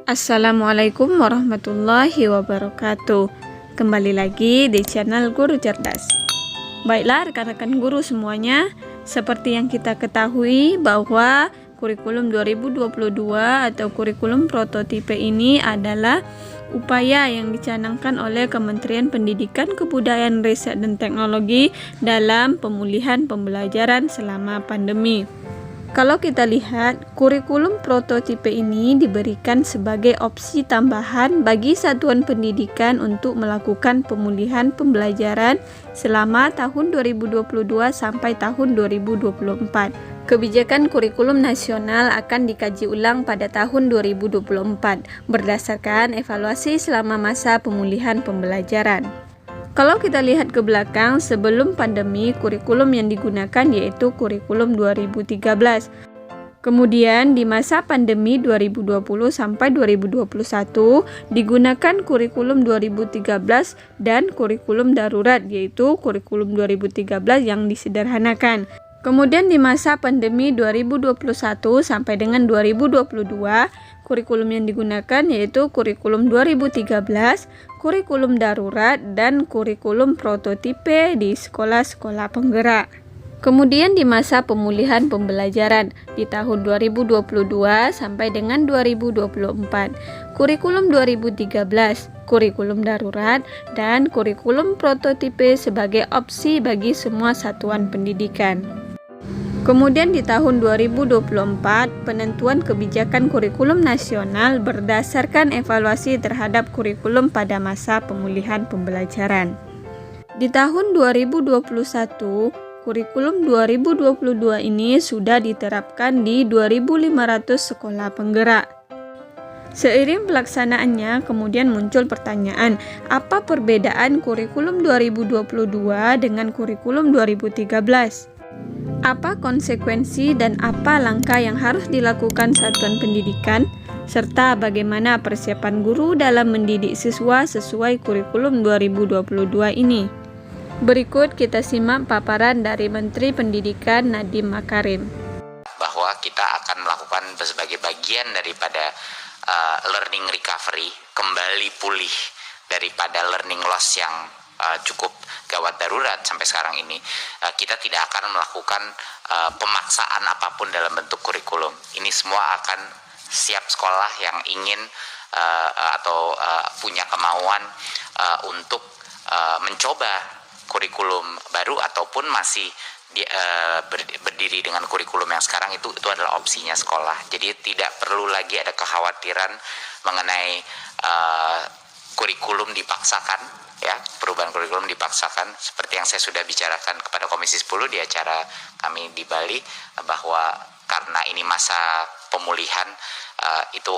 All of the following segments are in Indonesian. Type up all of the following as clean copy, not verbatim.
Assalamualaikum warahmatullahi wabarakatuh. Kembali lagi di channel Guru Cerdas. Baiklah rekan-rekan guru semuanya, seperti yang kita ketahui bahwa kurikulum 2022 atau kurikulum prototipe ini adalah upaya yang dicanangkan oleh Kementerian Pendidikan, Kebudayaan, Riset dan Teknologi dalam pemulihan pembelajaran selama pandemi. Kalau kita lihat, kurikulum prototipe ini diberikan sebagai opsi tambahan bagi satuan pendidikan untuk melakukan pemulihan pembelajaran selama tahun 2022 sampai tahun 2024. Kebijakan kurikulum nasional akan dikaji ulang pada tahun 2024 berdasarkan evaluasi selama masa pemulihan pembelajaran. Kalau kita lihat ke belakang, sebelum pandemi, kurikulum yang digunakan yaitu kurikulum 2013. Kemudian di masa pandemi 2020 sampai 2021 digunakan kurikulum 2013 dan kurikulum darurat yaitu kurikulum 2013 yang disederhanakan. Kemudian di masa pandemi 2021 sampai dengan 2022, kurikulum yang digunakan yaitu kurikulum 2013, kurikulum darurat, dan kurikulum prototipe di sekolah-sekolah penggerak. Kemudian di masa pemulihan pembelajaran di tahun 2022 sampai dengan 2024, kurikulum 2013, kurikulum darurat, dan kurikulum prototipe sebagai opsi bagi semua satuan pendidikan. Kemudian di tahun 2024, penentuan kebijakan kurikulum nasional berdasarkan evaluasi terhadap kurikulum pada masa pemulihan pembelajaran. Di tahun 2021, kurikulum 2022 ini sudah diterapkan di 2.500 sekolah penggerak. Seiring pelaksanaannya, kemudian muncul pertanyaan, apa perbedaan kurikulum 2022 dengan kurikulum 2013? Apa konsekuensi dan apa langkah yang harus dilakukan satuan pendidikan, serta bagaimana persiapan guru dalam mendidik siswa sesuai kurikulum 2022 ini? Berikut kita simak paparan dari Menteri Pendidikan Nadiem Makarim. Bahwa kita akan melakukan sebagai bagian daripada learning recovery, kembali pulih daripada learning loss yang cukup gawat darurat sampai sekarang ini. Kita tidak akan melakukan pemaksaan apapun dalam bentuk kurikulum. Ini semua akan siap sekolah yang ingin atau punya kemauan untuk mencoba kurikulum baru ataupun masih berdiri dengan kurikulum yang sekarang itu adalah opsinya sekolah. Jadi tidak perlu lagi ada kekhawatiran mengenai kurikulum dipaksakan. Ya, perubahan kurikulum dipaksakan seperti yang saya sudah bicarakan kepada Komisi 10 di acara kami di Bali, bahwa karena ini masa pemulihan, itu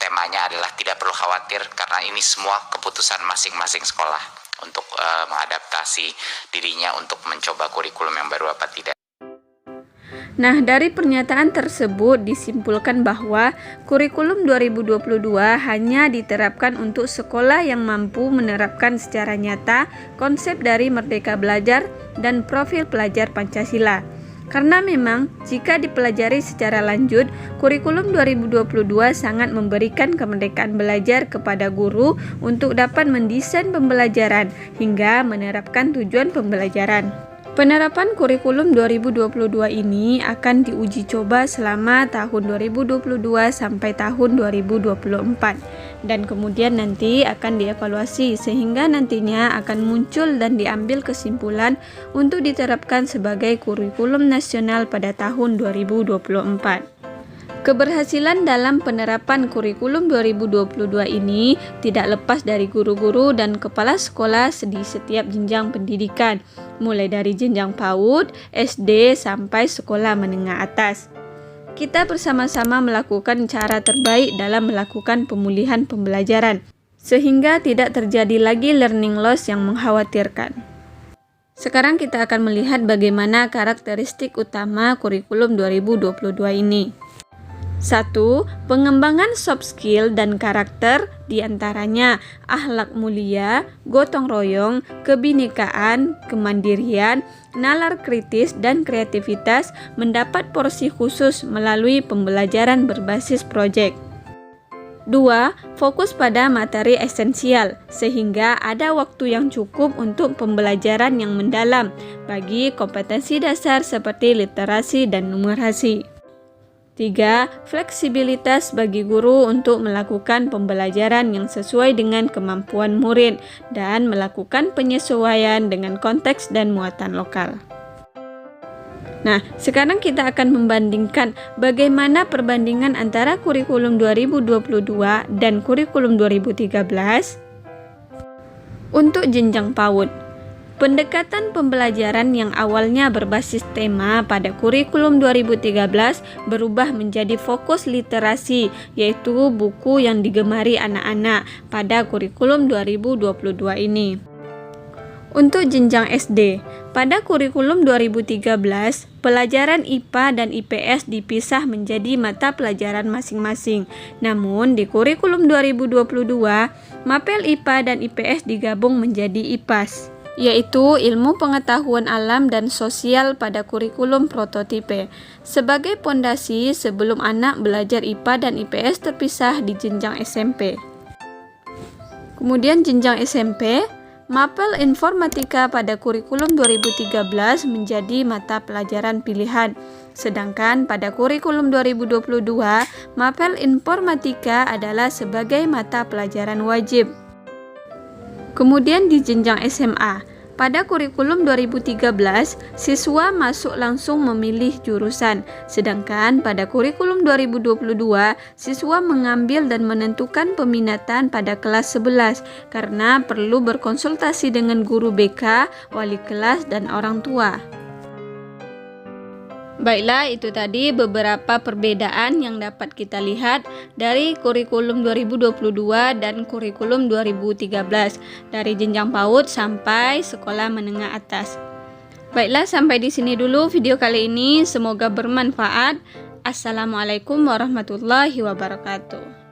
temanya adalah tidak perlu khawatir karena ini semua keputusan masing-masing sekolah untuk mengadaptasi dirinya untuk mencoba kurikulum yang baru apa tidak. Nah, dari pernyataan tersebut disimpulkan bahwa kurikulum 2022 hanya diterapkan untuk sekolah yang mampu menerapkan secara nyata konsep dari Merdeka Belajar dan profil pelajar Pancasila. Karena memang jika dipelajari secara lanjut, kurikulum 2022 sangat memberikan kemerdekaan belajar kepada guru untuk dapat mendesain pembelajaran hingga menerapkan tujuan pembelajaran. Penerapan kurikulum 2022 ini akan diuji coba selama tahun 2022 sampai tahun 2024 dan kemudian nanti akan dievaluasi sehingga nantinya akan muncul dan diambil kesimpulan untuk diterapkan sebagai kurikulum nasional pada tahun 2024. Keberhasilan dalam penerapan kurikulum 2022 ini tidak lepas dari guru-guru dan kepala sekolah di setiap jenjang pendidikan, mulai dari jenjang PAUD, SD, sampai sekolah menengah atas. Kita bersama-sama melakukan cara terbaik dalam melakukan pemulihan pembelajaran, sehingga tidak terjadi lagi learning loss yang mengkhawatirkan. Sekarang kita akan melihat bagaimana karakteristik utama kurikulum 2022 ini. 1. Pengembangan soft skill dan karakter diantaranya akhlak mulia, gotong royong, kebinekaan, kemandirian, nalar kritis, dan kreativitas mendapat porsi khusus melalui pembelajaran berbasis proyek. 2. Fokus pada materi esensial, sehingga ada waktu yang cukup untuk pembelajaran yang mendalam bagi kompetensi dasar seperti literasi dan numerasi. 3. Fleksibilitas bagi guru untuk melakukan pembelajaran yang sesuai dengan kemampuan murid dan melakukan penyesuaian dengan konteks dan muatan lokal. Nah, sekarang kita akan membandingkan bagaimana perbandingan antara kurikulum 2022 dan kurikulum 2013 untuk jenjang PAUD. Pendekatan pembelajaran yang awalnya berbasis tema pada kurikulum 2013 berubah menjadi fokus literasi, yaitu buku yang digemari anak-anak pada kurikulum 2022 ini. Untuk jenjang SD, pada kurikulum 2013, pelajaran IPA dan IPS dipisah menjadi mata pelajaran masing-masing. Namun, di kurikulum 2022, mapel IPA dan IPS digabung menjadi IPAS, yaitu ilmu pengetahuan alam dan sosial pada kurikulum prototipe, sebagai pondasi sebelum anak belajar IPA dan IPS terpisah di jenjang SMP. Kemudian jenjang SMP, mapel informatika pada kurikulum 2013 menjadi mata pelajaran pilihan, sedangkan pada kurikulum 2022, mapel informatika adalah sebagai mata pelajaran wajib. Kemudian di jenjang SMA, pada kurikulum 2013, siswa masuk langsung memilih jurusan, sedangkan pada kurikulum 2022, siswa mengambil dan menentukan peminatan pada kelas 11 karena perlu berkonsultasi dengan guru BK, wali kelas, dan orang tua. Baiklah, itu tadi beberapa perbedaan yang dapat kita lihat dari kurikulum 2022 dan kurikulum 2013 dari jenjang PAUD sampai sekolah menengah atas. Baiklah, sampai di sini dulu video kali ini. Semoga bermanfaat. Assalamualaikum warahmatullahi wabarakatuh.